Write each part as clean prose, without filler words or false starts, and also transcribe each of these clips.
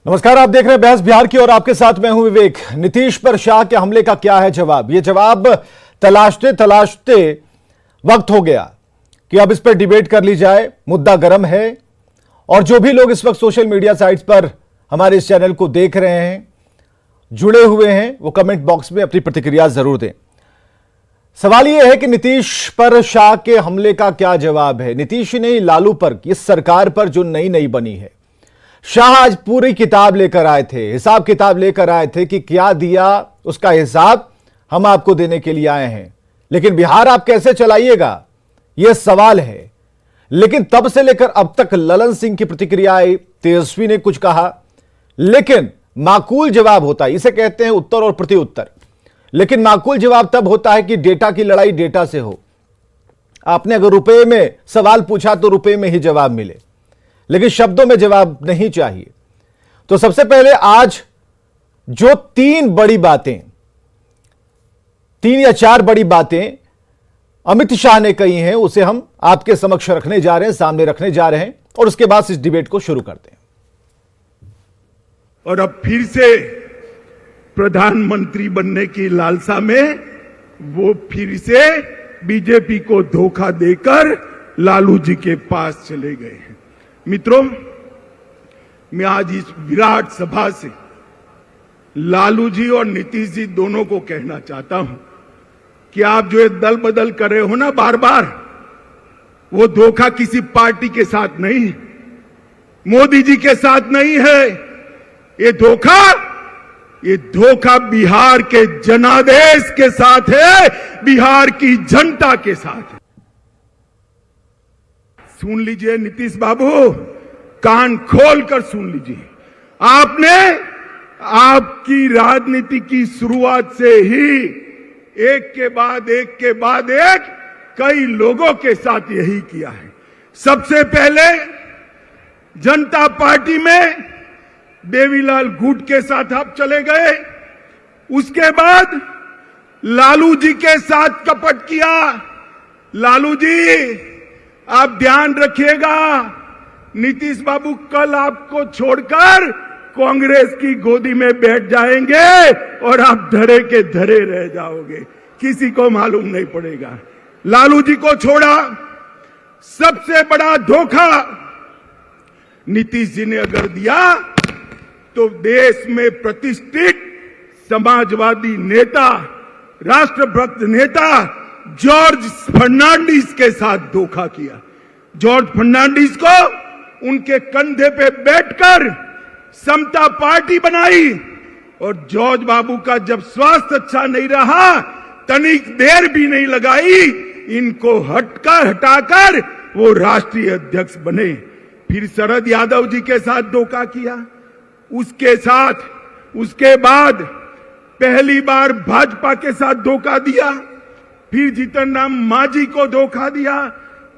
नमस्कार, आप देख रहे हैं बहस बिहार की और आपके साथ मैं हूं विवेक। नीतीश पर शाह के हमले का क्या है जवाब? ये जवाब तलाशते तलाशते वक्त हो गया कि अब इस पर डिबेट कर ली जाए। मुद्दा गर्म है और जो भी लोग इस वक्त सोशल मीडिया साइट्स पर हमारे इस चैनल को देख रहे हैं, जुड़े हुए हैं, वो कमेंट बॉक्स में अपनी प्रतिक्रिया जरूर दें। सवाल यह है कि नीतीश पर शाह के हमले का क्या जवाब है? नीतीश ही नहीं, लालू पर, इस सरकार पर जो नई बनी है। शाह आज पूरी किताब लेकर आए थे, हिसाब किताब लेकर आए थे कि क्या दिया, उसका हिसाब हम आपको देने के लिए आए हैं। लेकिन बिहार आप कैसे चलाइएगा, यह सवाल है। लेकिन तब से लेकर अब तक ललन सिंह की प्रतिक्रिया आई, तेजस्वी ने कुछ कहा, लेकिन माकूल जवाब होता है। इसे कहते हैं उत्तर और प्रति उत्तर। लेकिन माकूल जवाब तब होता है कि डेटा की लड़ाई डेटा से हो। आपने अगर रुपए में सवाल पूछा तो रुपए में ही जवाब मिले, लेकिन शब्दों में जवाब नहीं चाहिए। तो सबसे पहले आज जो तीन या चार बड़ी बातें अमित शाह ने कही हैं, उसे हम आपके समक्ष रखने जा रहे हैं, सामने रखने जा रहे हैं, और उसके बाद इस डिबेट को शुरू करते हैं। और अब फिर से प्रधानमंत्री बनने की लालसा में वो फिर से बीजेपी को धोखा देकर लालू जी के पास चले गए हैं। मित्रों, मैं आज इस विराट सभा से लालू जी और नीतीश जी दोनों को कहना चाहता हूं कि आप जो ये दल बदल कर रहे हो ना बार बार, वो धोखा किसी पार्टी के साथ नहीं है, मोदी जी के साथ नहीं है। ये धोखा बिहार के जनादेश के साथ है, बिहार की जनता के साथ है। सुन लीजिए नीतीश बाबू, कान खोलकर सुन लीजिए। आपने आपकी राजनीति की शुरुआत से ही एक के बाद एक कई लोगों के साथ यही किया है। सबसे पहले जनता पार्टी में देवीलाल गुट के साथ आप चले गए, उसके बाद लालू जी के साथ कपट किया। लालू जी आप ध्यान रखिएगा, नीतीश बाबू कल आपको छोड़कर कांग्रेस की गोदी में बैठ जाएंगे और आप धरे के धरे रह जाओगे, किसी को मालूम नहीं पड़ेगा। लालू जी को छोड़ा, सबसे बड़ा धोखा नीतीश जी ने अगर दिया तो देश में प्रतिष्ठित समाजवादी नेता, राष्ट्रभक्त नेता जॉर्ज फर्नांडिस के साथ धोखा किया। जॉर्ज फर्नांडिस को उनके कंधे पे बैठकर समता पार्टी बनाई, और जॉर्ज बाबू का जब स्वास्थ्य अच्छा नहीं रहा, तनिक देर भी नहीं लगाई, इनको हटाकर वो राष्ट्रीय अध्यक्ष बने। फिर शरद यादव जी के साथ धोखा किया, उसके बाद पहली बार भाजपा के साथ धोखा दिया, फिर जीतन राम मांझी को धोखा दिया,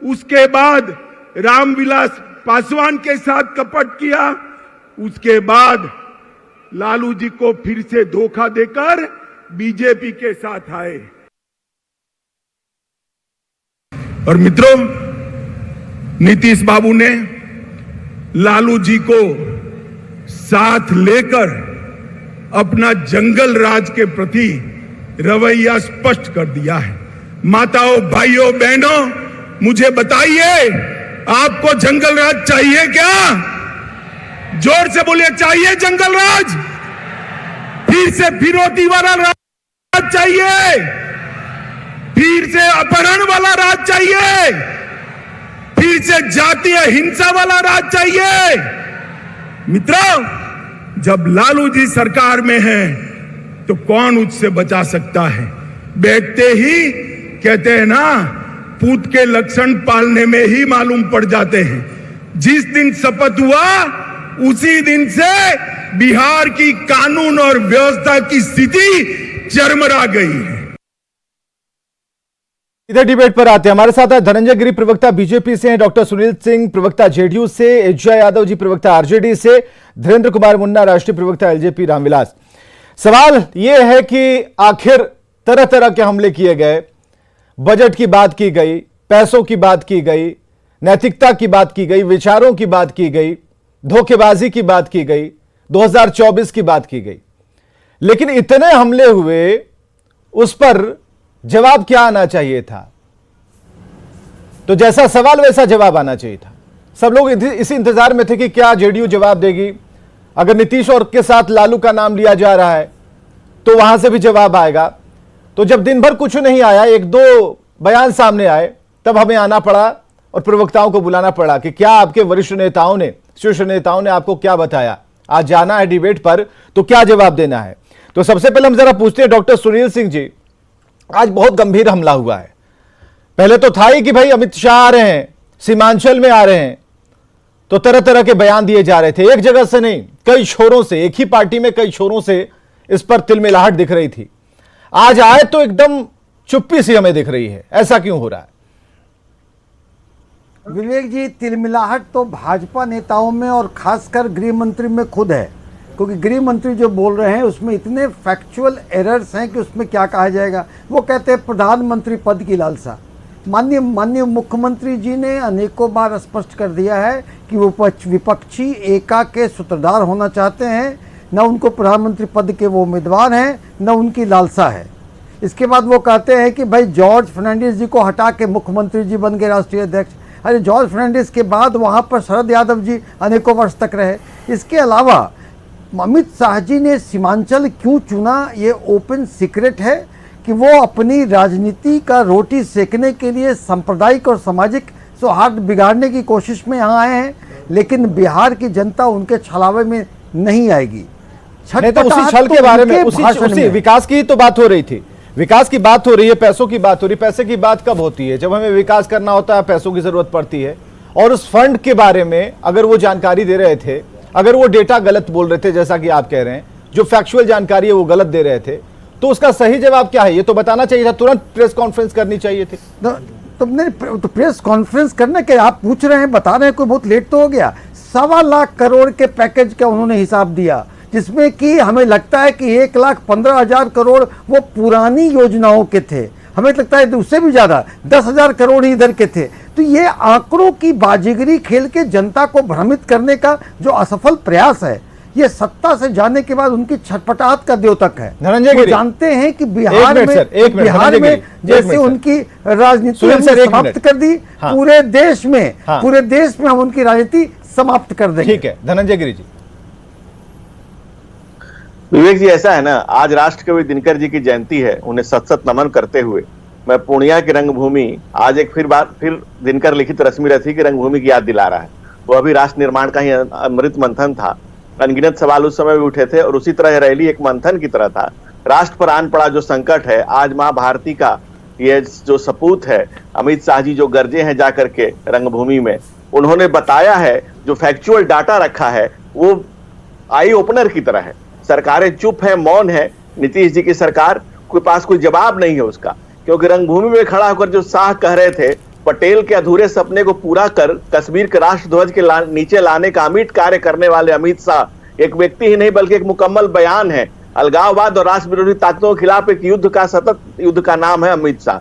उसके बाद रामविलास पासवान के साथ कपट किया, उसके बाद लालू जी को फिर से धोखा देकर बीजेपी के साथ आए। और मित्रों, नीतीश बाबू ने लालू जी को साथ लेकर अपना जंगल राज के प्रति रवैया स्पष्ट कर दिया है। माताओं, भाइयों, बहनों, मुझे बताइए, आपको जंगल राज चाहिए क्या? जोर से बोलिए, चाहिए जंगल राज? फिर से फिरौती वाला राज चाहिए? फिर से अपहरण वाला राज चाहिए? फिर से जातीय हिंसा वाला राज चाहिए? मित्रों, जब लालू जी सरकार में है तो कौन उससे बचा सकता है? बैठते ही कहते हैं ना, पूत के लक्षण पालने में ही मालूम पड़ जाते हैं। जिस दिन शपथ हुआ उसी दिन से बिहार की कानून और व्यवस्था की स्थिति चरमरा गई है। इधर डिबेट पर आते हैं। हमारे साथ है धनंजय गिरी, प्रवक्ता बीजेपी से हैं, डॉक्टर सुनील सिंह, प्रवक्ता जेडीयू से, एच यादव जी, प्रवक्ता आरजेडी से, धीरेन्द्र कुमार मुन्ना, राष्ट्रीय प्रवक्ता एलजेपी, रामविलास। सवाल यह है कि आखिर तरह तरह के हमले किए गए, बजट की बात की गई, पैसों की बात की गई, नैतिकता की बात की गई, विचारों की बात की गई, धोखेबाजी की बात की गई, 2024 की बात की गई, लेकिन इतने हमले हुए, उस पर जवाब क्या आना चाहिए था? तो जैसा सवाल वैसा जवाब आना चाहिए था। सब लोग इसी इंतजार में थे कि क्या जेडीयू जवाब देगी। अगर नीतीश और के साथ लालू का नाम लिया जा रहा है तो वहां से भी जवाब आएगा। तो जब दिन भर कुछ नहीं आया, एक दो बयान सामने आए, तब हमें आना पड़ा और प्रवक्ताओं को बुलाना पड़ा कि क्या आपके वरिष्ठ नेताओं ने, शीर्ष नेताओं ने आपको क्या बताया, आज जाना है डिबेट पर तो क्या जवाब देना है। तो सबसे पहले हम जरा पूछते हैं डॉक्टर सुनील सिंह जी, आज बहुत गंभीर हमला हुआ है। पहले तो था ही कि भाई अमित शाह आ रहे हैं, सीमांचल में आ रहे हैं, तो तरह तरह के बयान दिए जा रहे थे, एक जगह से नहीं, कई छोरों से, एक ही पार्टी में कई छोरों से इस पर तिलमिलाहट दिख रही थी। आज आए तो एकदम चुप्पी सी हमें दिख रही है, ऐसा क्यों हो रहा है? विवेक जी, तिलमिलाहट तो भाजपा नेताओं में और खासकर गृह मंत्री में खुद है, क्योंकि गृह मंत्री जो बोल रहे हैं उसमें इतने फैक्चुअल एरर्स हैं कि उसमें क्या कहा जाएगा। वो कहते हैं प्रधानमंत्री पद की लालसा। माननीय मुख्यमंत्री जी ने अनेकों बार स्पष्ट कर दिया है कि वो विपक्षी एका के सूत्रधार होना चाहते हैं, न उनको प्रधानमंत्री पद के वो उम्मीदवार हैं, न उनकी लालसा है। इसके बाद वो कहते हैं कि भाई जॉर्ज फर्नांडिस जी को हटा के मुख्यमंत्री जी बन गए राष्ट्रीय अध्यक्ष। अरे जॉर्ज फर्नांडिस के बाद वहाँ पर शरद यादव जी अनेकों वर्ष तक रहे। इसके अलावा अमित शाह जी ने सीमांचल क्यों चुना, ये ओपन सीक्रेट है कि वो अपनी राजनीति का रोटी सेकने के लिए सांप्रदायिक और सामाजिक सौहार्द बिगाड़ने की कोशिश में यहाँ आए हैं, लेकिन बिहार की जनता उनके छलावे में नहीं आएगी। नहीं तो उसी छल के बारे में, उसी विकास की तो बात हो रही थी, विकास की बात हो रही है, पैसों की बात हो रही है। पैसे की बात कब होती है? जब हमें विकास करना होता है, पैसों की जरूरत पड़ती है। और उस फंड के बारे में अगर वो जानकारी दे रहे थे, अगर वो डेटा गलत बोल रहे थे, जैसा कि आप कह रहे हैं, जो फैक्चुअल जानकारी है वो गलत दे रहे थे, तो उसका सही जवाब क्या है? ये तो बताना चाहिए था, तुरंत प्रेस कॉन्फ्रेंस करनी चाहिए थी। तो प्रेस कॉन्फ्रेंस करने के आप पूछ रहे हैं, बता रहे हैं, कोई बहुत लेट तो हो गया। 1.25 लाख करोड़ के पैकेज का उन्होंने हिसाब दिया, जिसमें कि हमें लगता है कि 1,15,000 करोड़ वो पुरानी योजनाओं के थे। हमें लगता है उससे भी ज़्यादा 10,000 करोड़ ही इधर के थे। तो ये आंकड़ों की बाजीगरी खेल के जनता को भ्रमित करने का जो असफल प्रयास है, ये सत्ता से जाने के बाद उनकी छटपटाहट का द्योतक है। धनंजय गिरी, जानते हैं कि बिहार में जैसे उनकी राजनीति समाप्त कर दी, हाँ। पूरे देश में हम उनकी राजनीति समाप्त कर देंगे। ठीक है, धनंजय गिरी जी। विवेक जी, ऐसा है ना, आज राष्ट्रकवि दिनकर जी की जयंती है, उन्हें सत सत नमन करते हुए मैं पूर्णिया की रंगभूमि आज एक फिर दिनकर लिखित रश्मि रथी की रंगभूमि की याद दिला रहा है। वो अभी राष्ट्र निर्माण का ही अमृत मंथन था, अनगिनत सवाल उस समय भी उठे थे और उसी तरह रैली एक मंथन की तरह था। राष्ट्र पर आन पड़ा जो संकट है, आज माँ भारती का ये जो सपूत है, अमित शाह जी जो गरजे हैं जाकर के रंगभूमि में, उन्होंने बताया है, जो फैक्चुअल डाटा रखा है वो आई ओपनर की तरह है। सरकारें चुप है, मौन है। नीतीश जी की सरकार के पास कोई जवाब नहीं है उसका, क्योंकि रंगभूमि में खड़ा होकर जो शाह कह रहे थे, पटेल के अधूरे सपने को पूरा कर कश्मीर के राष्ट्रध्वज के नीचे लाने का अमिट कार्य करने वाले अमित शाह एक व्यक्ति ही नहीं बल्कि एक मुकम्मल बयान है। अलगाववाद और राष्ट्र विरोधी ताकतों के खिलाफ एक युद्ध का सतत युद्ध का नाम है अमित शाह।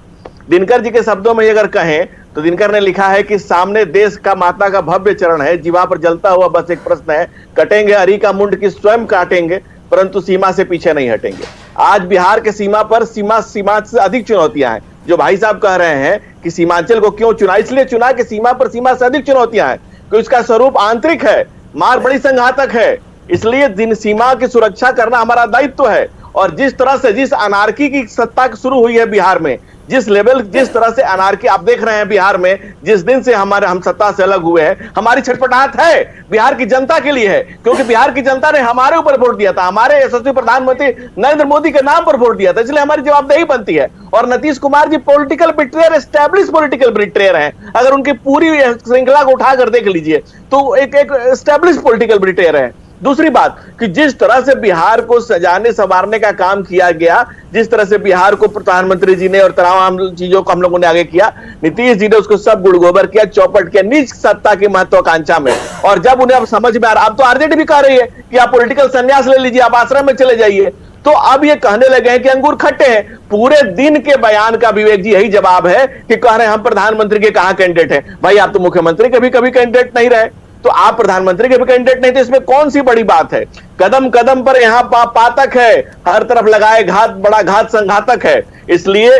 दिनकर जी के शब्दों में अगर कहें तो दिनकर ने लिखा है कि सामने देश का माता का भव्य चरण है, जीवा पर जलता हुआ बस एक प्रश्न है, कटेंगे अरी का मुंड की स्वयं काटेंगे, परंतु सीमा से पीछे नहीं हटेंगे। आज बिहार के सीमा पर सीमा से अधिक चुनौतियां हैं। जो भाई साहब कह रहे हैं कि सीमांचल को क्यों चुना, इसलिए चुना कि सीमा पर सीमा से अधिक चुनौतियां हैं, क्योंकि इसका स्वरूप आंतरिक है, मार बड़ी संघातक है। इसलिए दिन सीमा की सुरक्षा करना हमारा दायित्व है। और जिस तरह से जिस अनार्की की सत्ता शुरू हुई है बिहार में, जिस तरह से अनार्की आप देख रहे हैं बिहार में, जिस दिन से हम सत्ता से अलग हुए हैं, हमारी छटपटाहट है बिहार की जनता के लिए है, क्योंकि बिहार की जनता ने हमारे ऊपर वोट दिया था, हमारे यशस्वी प्रधानमंत्री नरेंद्र मोदी के नाम पर वोट दिया था, इसलिए हमारी जवाबदेही बनती है। और Nitish Kumar ji political betrayer, establish political betrayer हैं। अगर उनकी पूरी श्रृंखला को उठाकर देख लीजिए तो एक एस्टैब्लिश पॉलिटिकल बिट्रेयर है। दूसरी बात कि जिस तरह से बिहार को सजाने संवारने का काम किया गया, जिस तरह से बिहार को प्रधानमंत्री जी ने और तमाम चीजों को हम लोगों ने आगे किया, नीतीश जी ने उसको सब गुड़गोबर किया, चौपट किया निज सत्ता की महत्वाकांक्षा में। और जब उन्हें अब समझ में आ रहा, अब तो आरजेडी भी कह रही है कि आप पॉलिटिकल संन्यास ले लीजिए, आप आश्रम में चले जाइए, तो अब ये कहने लगे हैं कि अंगूर खट्टे हैं। पूरे दिन के बयान का विवेक जी यही जवाब है कि कह रहे हैं हम प्रधानमंत्री के कहां कैंडिडेट हैं। भाई आप तो मुख्यमंत्री के भी कभी कैंडिडेट नहीं रहे, तो आप प्रधानमंत्री के भी कैंडिडेट नहीं थे, इसमें कौन सी बड़ी बात है? कदम कदम पर यहाँ पातक है, हर तरफ लगाए घात, बड़ा घात संघातक है। इसलिए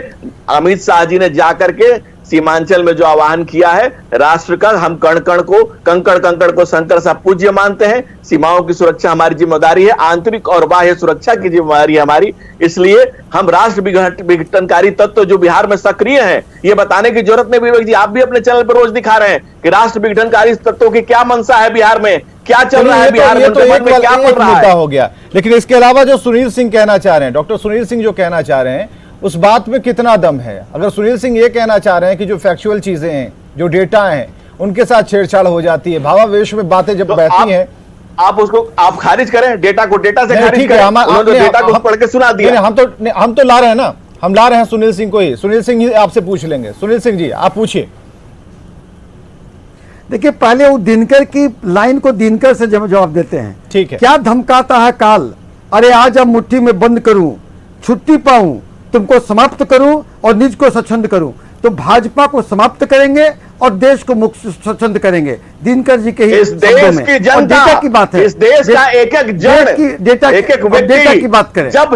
अमित शाह जी ने जाकर के सीमांचल में जो आह्वान किया है, राष्ट्र का हम कण कण को, कंकड़ कंकड़ को शंकर सा पूज्य मानते हैं। सीमाओं की सुरक्षा हमारी जिम्मेदारी है, आंतरिक और बाह्य सुरक्षा की जिम्मेदारी है हमारी। इसलिए हम राष्ट्र विघटनकारी तत्व जो बिहार में सक्रिय हैं, ये बताने की जरूरत नहीं। विवेक जी, आप भी अपने चैनल पर रोज दिखा रहे हैं कि राष्ट्र विघटनकारी तत्वों की क्या मंशा है बिहार में, क्या चल रहा है बिहार में, उनके मन में क्या पड़ रहा है। हो गया। लेकिन इसके अलावा जो सुनील सिंह कहना चाह रहे हैं, डॉक्टर सुनील सिंह जो कहना चाह रहे हैं, उस बात में कितना दम है? अगर सुनील सिंह ये कहना चाह रहे हैं कि जो फैक्चुअल चीजें हैं, जो डेटा हैं, उनके साथ छेड़छाड़ हो जाती है, भावावेश में बातें जब बैठती हैं, आप उसको आप खारिज करें, डेटा को डेटा से खारिज ठीक है, करें। उन्होंने डेटा को पढ़ के सुना दिया। हम तो ला रहे हैं ना, हम ला रहे हैं सुनील सिंह को ही। सुनील सिंह ही आपसे पूछ लेंगे। सुनील सिंह जी, आप पूछिए। देखिए, पहले वो दिनकर की लाइन को दिनकर से जवाब देते हैं। ठीक है। क्या धमकाता है काल, अरे आज अब मुट्ठी में बंद करूं, छुट्टी पाऊं, तुमको समाप्त करूं और निज को स्वच्छंद करूं। तो भाजपा को समाप्त करेंगे और देश को मुक्त स्वच्छंद करेंगे, दिनकर जी के ही इस देश की जनता, डेटा की बात है, इस देश का एक एक जन, डेटा एक एक व्यक्ति, डेटा की बात करें, जब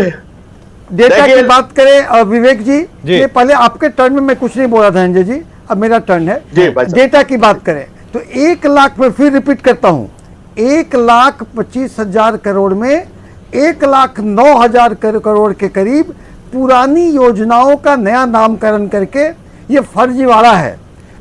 डेटा की बात करें। और विवेक जी, जी। ये पहले आपके टर्न में मैं कुछ नहीं बोला था धनंजय जी, अब मेरा टर्न है। डेटा की बात करें तो 1 लाख में फिर रिपीट करता हूं, 1,25,000 करोड़ में 1,09,000 करोड़ के करीब पुरानी योजनाओं का नया नामकरण करके ये फर्जीवाड़ा है।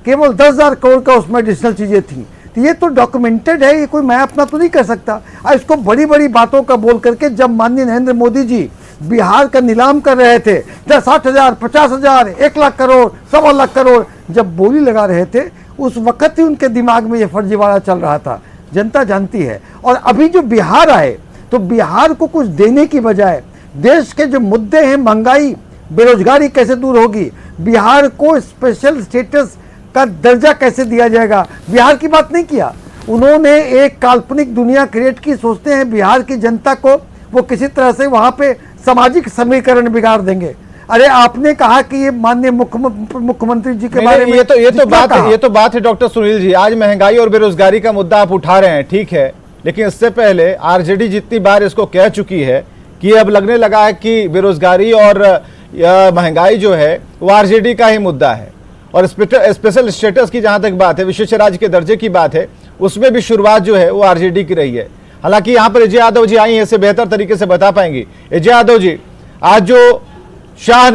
केवल 10,000 करोड़ का उसमें एडिशनल चीजें थी। तो ये तो डॉक्यूमेंटेड है, ये कोई मैं अपना तो नहीं कर सकता। और इसको बड़ी बड़ी बातों का बोल करके जब माननीय नरेंद्र मोदी जी बिहार का नीलाम कर रहे थे, 60,000, 50,000, 1,00,000 करोड़, 1,15,00,000 करोड़ जब बोली लगा रहे थे, उस वक्त ही उनके दिमाग में ये फर्जीवाड़ा चल रहा था। जनता जानती है। और अभी जो बिहार आए तो बिहार को कुछ देने की बजाय देश के जो मुद्दे हैं, महंगाई, बेरोजगारी कैसे दूर होगी, बिहार को स्पेशल स्टेटस का दर्जा कैसे दिया जाएगा, बिहार की बात नहीं किया। उन्होंने एक काल्पनिक दुनिया क्रिएट की, सोचते हैं बिहार की जनता को वो किसी तरह से वहां पे सामाजिक समीकरण बिगाड़ देंगे। अरे आपने कहा कि ये माननीय मुख्यमंत्री जी के बारे में ये तो बात है डॉक्टर सुनील जी। आज महंगाई और बेरोजगारी का मुद्दा आप उठा रहे हैं, ठीक है, लेकिन इससे पहले आरजेडी जितनी बार इसको कह चुकी है कि अब लगने लगा है कि बेरोजगारी और महंगाई जो है वो आरजेडी का ही मुद्दा है। और स्पेशल स्टेटस की जहां तक बात है, विशेष राज्य के दर्जे की बात है, उसमें भी शुरुआत जो है वो आरजेडी की रही है। हालांकि यहां पर अजय यादव जी आई हैं, इसे बेहतर तरीके से बता पाएंगी। अजय यादव जी, आज जो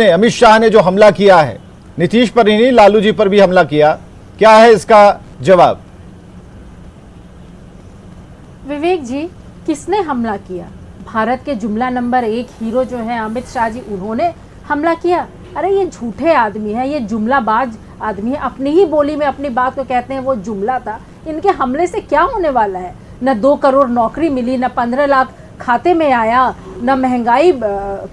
अमित शाह ने जो हमला किया है, नीतीश पर ही नहीं लालू जी पर भी हमला किया, क्या है इसका जवाब? विवेक जी, किसने हमला किया? भारत के जुमला नंबर 1 हीरो जो है अमित शाह जी, उन्होंने हमला किया। अरे ये झूठे आदमी है, ये जुमलाबाज आदमी है, अपनी ही बोली में अपनी बात को कहते हैं वो जुमला था। इनके हमले से क्या होने वाला है? न 2 करोड़ नौकरी मिली, न 15 लाख खाते में आया, न महंगाई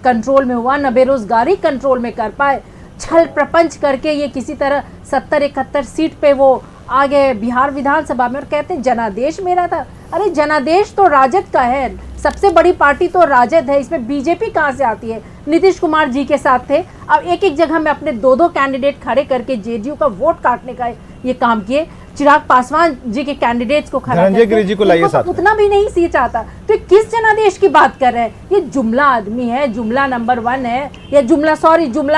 कंट्रोल में हुआ, न बेरोजगारी कंट्रोल में कर पाए। छल प्रपंच करके ये किसी तरह 70-71 सीट पे वो आ गए बिहार विधानसभा में और कहते हैं जनादेश मेरा था। अरे जनादेश तो राजद का है, सबसे बड़ी पार्टी तो राजद है, इसमें बीजेपी कहाँ से आती है? नीतीश कुमार जी के साथ थे, अब एक एक जगह में अपने 2-2 कैंडिडेट खड़े करके जेडीयू का वोट काटने का ये काम किए। चिराग पासवान जी के कैंडिडेट्स को खड़ा करके उतना भी नहीं सीट आता। तो किस जनादेश की बात कर रहे हैं? ये जुमला आदमी है, जुमला नंबर 1 है, या जुमला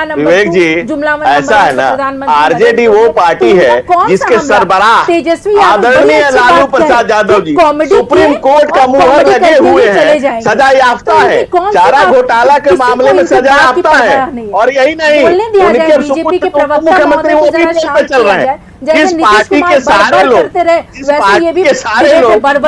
नंबर 2, जुमला ऐसा है ना, आरजेडी वो पार्टी है जिसके सरबराह तेजस्वी आदरणीय लालू प्रसाद यादव जी सुप्रीम कोर्ट का मुहर लगे हुए हैं, सजा याफ्ता है, चारा घोटाला के मामले में सजा याफ्ता है। और यही नहीं, उनके मुख्यमंत्री वो भी जेल पे चल रहे हैं। जिस पार्टी के सारे लोग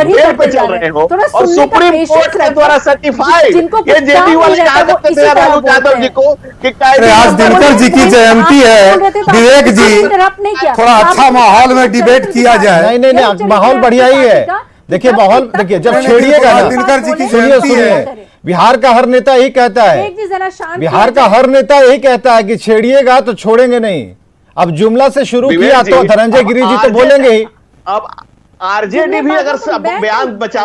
जेल पे चल रहे हो और सुप्रीम कोर्ट के द्वारा सर्टिफाइड, ये जेडीयू वाले लालू यादव जी को कि आज दिनकर जी की जयंती है, विवेक जी थोड़ा अच्छा माहौल में डिबेट किया जाए। नहीं, माहौल बढ़िया ही है। देखिए माहौल, देखिए जब छेड़िएगा ना, दिनकर जी की सुनिए, बिहार का हर नेता यही कहता है, बिहार का हर नेता यही कहता है कि छेड़िएगा तो छोड़ेंगे नहीं। अब जुमला से शुरू किया तो धनंजय गिरी जी तो बोलेंगे ही। अब आरजेडी भी अगर बयान बचा,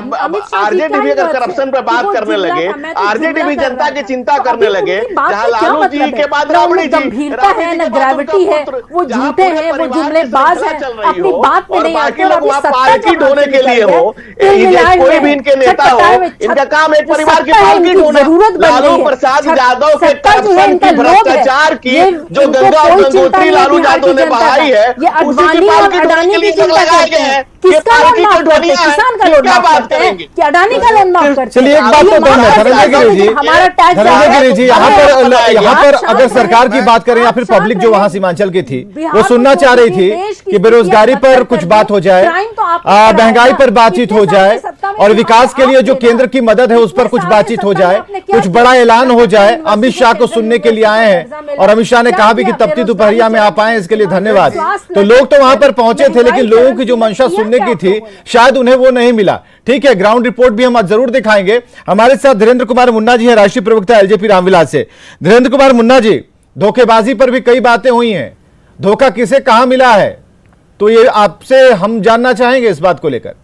आरजेडी भी अगर करप्शन पे बात करने लगे, आरजेडी भी जनता की चिंता करने लगे, जहां लालू जी के बाद राबड़ी जी, गंभीरता है न ग्रेविटी है, वो झूठे हैं, वो जुमलेबाज हैं, अपनी बात में नहीं आते और वहां पालकी ढोने के लिए हो, कोई भी इनके नेता हो, इनका काम एक परिवार की पालकी ढोना। लालू प्रसाद यादव के करप्शन की, भ्रष्टाचार की जो गंगा और गंगोत्री लालू यादव ने बहाई है, उसी की पालकी ढोने के लिए लगाए गए हैं। किसका लोन माफ करते हैं? किसान का लोन माफ करते हैं कि अडानी का लोन माफ करते हैं? चलिए एक बात तो कम है धनंजय गिरी जी, हमारा टैक्स, धनंजय गिरी जी, यहाँ पर अगर सरकार की बात करें या फिर पब्लिक जो वहां सीमांचल की थी वो सुनना चाह रही थी कि बेरोजगारी पर कुछ बात हो जाए, महंगाई पर बातचीत हो जाए और विकास के लिए जो केंद्र की मदद है उस पर कुछ बातचीत हो जाए, कुछ बड़ा ऐलान हो जाए। अमित शाह को सुनने के लिए आए हैं और अमित शाह ने कहा भी कि तपती दोपहरिया में आप आए, इसके लिए धन्यवाद। तो लोग तो वहां पर पहुंचे थे, लेकिन लोगों की जो मंशा सुनने की थी शायद उन्हें वो नहीं मिला। ठीक है, ग्राउंड रिपोर्ट भी हम आज जरूर दिखाएंगे। हमारे साथ धीरेन्द्र कुमार मुन्ना जी हैं, राष्ट्रीय प्रवक्ता एलजेपी रामविलास से। धीरेन्द्र कुमार मुन्ना जी, धोखेबाजी पर भी कई बातें हुई हैं, धोखा किसे कहां मिला है, तो ये आपसे हम जानना चाहेंगे इस बात को लेकर।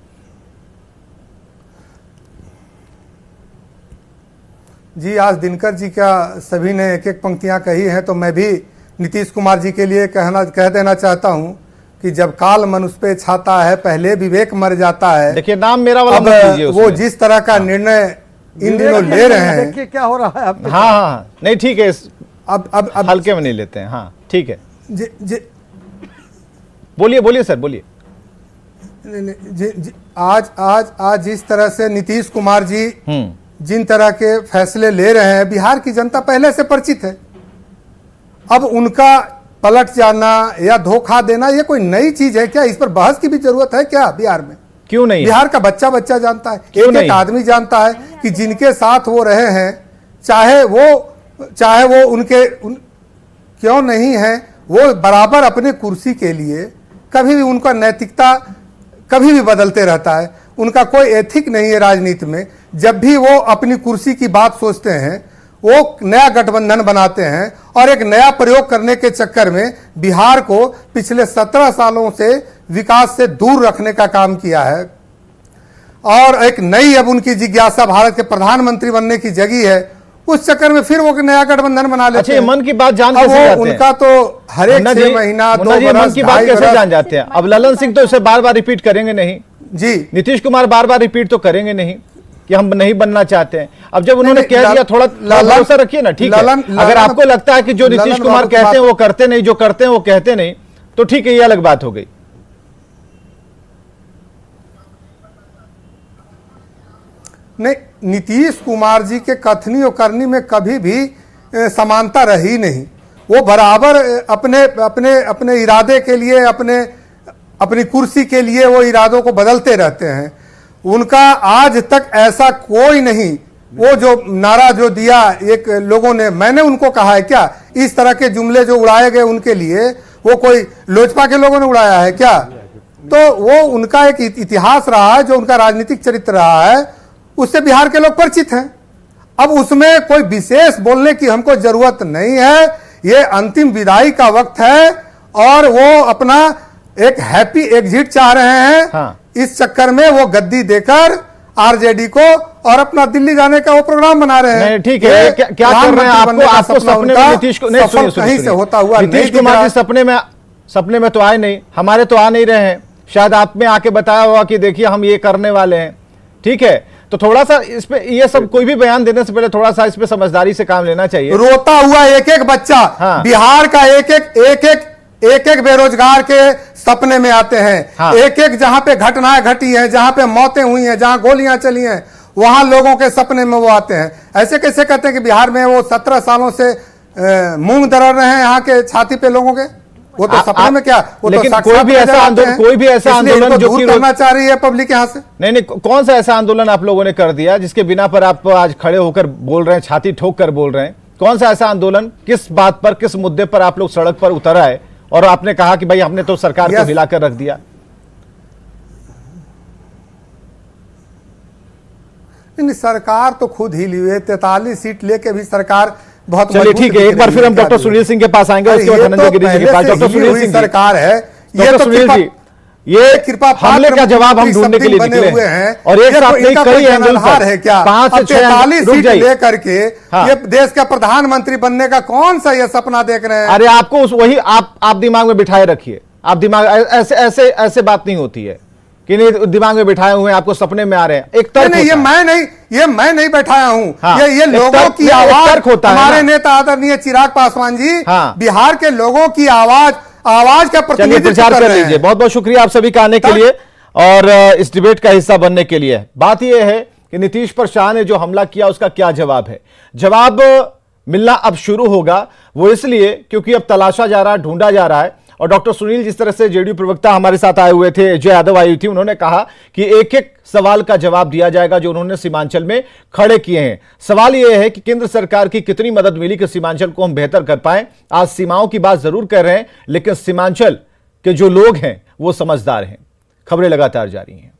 जी, आज दिनकर जी का सभी ने एक एक पंक्तियां कही हैं, तो मैं भी नीतीश कुमार जी के लिए कह देना चाहता हूं कि जब काल मनुष्य पे छाता है पहले विवेक मर जाता है। देखिए नाम मेरा वाला मत कीजिए उसमें। वो जिस तरह का निर्णय इन दिनों ले रहे हैं, देखिए क्या हो रहा है। हाँ, नहीं ठीक है, अब हल्के में नहीं लेते हैं। हाँ ठीक है, बोलिए बोलिए सर, बोलिए। आज जिस तरह से नीतीश कुमार जी जिन तरह के फैसले ले रहे हैं, बिहार की जनता पहले से परिचित है। अब उनका पलट जाना या धोखा देना ये कोई नई चीज है क्या? इस पर बहस की भी जरूरत है क्या बिहार में? क्यों नहीं? बिहार का बच्चा बच्चा जानता है, एक आदमी जानता है कि जिनके साथ वो रहे हैं, चाहे वो उनके क्यों नहीं है, वो बराबर अपने कुर्सी के लिए कभी भी उनका नैतिकता कभी भी बदलते रहता है। उनका कोई एथिक नहीं है राजनीति में। जब भी वो अपनी कुर्सी की बात सोचते हैं, वो नया गठबंधन बनाते हैं और एक नया प्रयोग करने के चक्कर में बिहार को पिछले 17 सालों से विकास से दूर रखने का काम किया है। और एक नई अब उनकी जिज्ञासा भारत के प्रधानमंत्री बनने की जगी है, उस चक्कर में फिर वो नया गठबंधन बना लेते हैं। मन की बात जान कैसे जाते हैं? उनका तो हर एक 6 महीना 2 बरस मन की बात कैसे जान जाते हैं? अब ललन सिंह तो इसे बार बार रिपीट करेंगे नहीं जी, नीतीश कुमार बार बार रिपीट तो करेंगे नहीं कि हम नहीं बनना चाहते हैं। अब जब उन्होंने कह दिया, थोड़ा भरोसा रखिए ना। ठीक है, अगर आपको लगता है कि जो नीतीश कुमार कहते हैं वो करते नहीं, जो करते हैं वो कहते नहीं, तो ठीक है, ये अलग बात हो गई। नहीं, नीतीश कुमार जी के कथनी और करनी में कभी भी समानता रही नहीं। वो बराबर अपने इरादे के लिए, अपनी कुर्सी के लिए वो इरादों को बदलते रहते हैं। उनका आज तक ऐसा कोई नहीं, वो जो नारा जो दिया एक लोगों ने, मैंने उनको कहा है क्या, इस तरह के जुमले जो उड़ाए गए उनके लिए वो कोई लोजपा के लोगों ने उड़ाया है क्या? तो वो उनका एक इतिहास रहा है, जो उनका राजनीतिक चरित्र रहा है, उससे बिहार के लोग परिचित हैं। अब उसमें कोई विशेष बोलने की हमको जरूरत नहीं है। ये अंतिम विदाई का वक्त है और वो अपना एक हैप्पी एग्जिट चाह रहे हैं। हाँ। इस चक्कर में वो गद्दी देकर आरजेडी को और अपना दिल्ली जाने का वो प्रोग्राम बना रहे हैं। ठीक है, क्या कर रहे हैं? आपको सपने में नीतीश को कहीं से होता हुआ नीतीश कुमार के सपने में तो आए नहीं, हमारे तो आ नहीं रहे हैं। शायद आप में आके बताया होगा कि देखिए हम ये करने वाले हैं। ठीक है, तो थोड़ा सा इस पे, ये सब कोई भी बयान देने से पहले थोड़ा सा इस पे समझदारी से काम लेना चाहिए। रोता हुआ एक एक बच्चा, हाँ। बिहार का एक एक बेरोजगार के सपने में आते हैं। हाँ। एक एक जहां पे घटनाएं घटी हैं, जहां पे मौतें हुई हैं, जहां गोलियां चली हैं, वहां लोगों के सपने में वो आते हैं। ऐसे कैसे कहते हैं कि बिहार में वो 17 सालों से मूंग दरड़ रहे हैं यहाँ के छाती पे लोगों के? वो तो सपने में क्या, वो लेकिन तो कोई भी ऐसा आंदोलन जो दूर करना चाह रही है पब्लिक यहाँ से। नहीं, कौन सा ऐसा आंदोलन आप लोगों ने कर दिया जिसके बिना पर आप आज खड़े होकर बोल रहे हैं, छाती ठोक कर बोल रहे हैं? कौन सा ऐसा आंदोलन, किस बात पर, किस मुद्दे पर आप लोग सड़क पर उतर आए और आपने कहा कि भाई हमने तो सरकार को हिलाकर रख दिया? नहीं, सरकार तो खुद ही ली हुई, 43 सीट लेके भी सरकार बहुत। चलिए ठीक है, एक बार फिर हम डॉक्टर सुनील सिंह के पास आएंगे, उसके बाद धनंजय गिरी जी के पास। डॉक्टर सुनील सिंह सरकार है, डॉक्टर सुनील जी, ये कृपा हमले का जवाब हम ढूंढने के लिए निकले हुए हैं और एक साथ नहीं, कई एंगल हार है क्या? 5 से 6 43 सीट लेकर के हाँ। ये देश का प्रधानमंत्री बनने का कौन सा ये सपना देख रहे हैं? अरे आपको वही आप दिमाग में बिठाए रखिए, आप दिमाग ऐसे ऐसे ऐसे बात नहीं होती है कि नहीं दिमाग में बिठाए हुए हैं, आपको सपने में आ रहे हैं। एक तर्क नहीं, ये मैं नहीं बैठाया हूं। हाँ, ये लोगों तर्क, की आवाज होता है हमारे नेता आदरणीय चिराग पासवान जी हाँ। बिहार के लोगों की आवाज का प्रतिनिधित्व प्रचार कर कर रहे लीजिए। हैं। बहुत बहुत शुक्रिया आप सभी का आने के लिए और इस डिबेट का हिस्सा बनने के लिए। बात यह है कि नीतीश पर शाह ने जो हमला किया उसका क्या जवाब है। जवाब मिलना अब शुरू होगा, वो इसलिए क्योंकि अब तलाशा जा रहा है, ढूंढा जा रहा है। और डॉक्टर सुनील जिस तरह से जेडीयू प्रवक्ता हमारे साथ आए हुए थे, जय यादव आई थी, उन्होंने कहा कि एक एक सवाल का जवाब दिया जाएगा जो उन्होंने सीमांचल में खड़े किए हैं। सवाल यह है कि केंद्र सरकार की कितनी मदद मिली कि सीमांचल को हम बेहतर कर पाए। आज सीमाओं की बात जरूर कर रहे हैं, लेकिन सीमांचल के जो लोग हैं वो समझदार हैं। खबरें लगातार जारी हैं।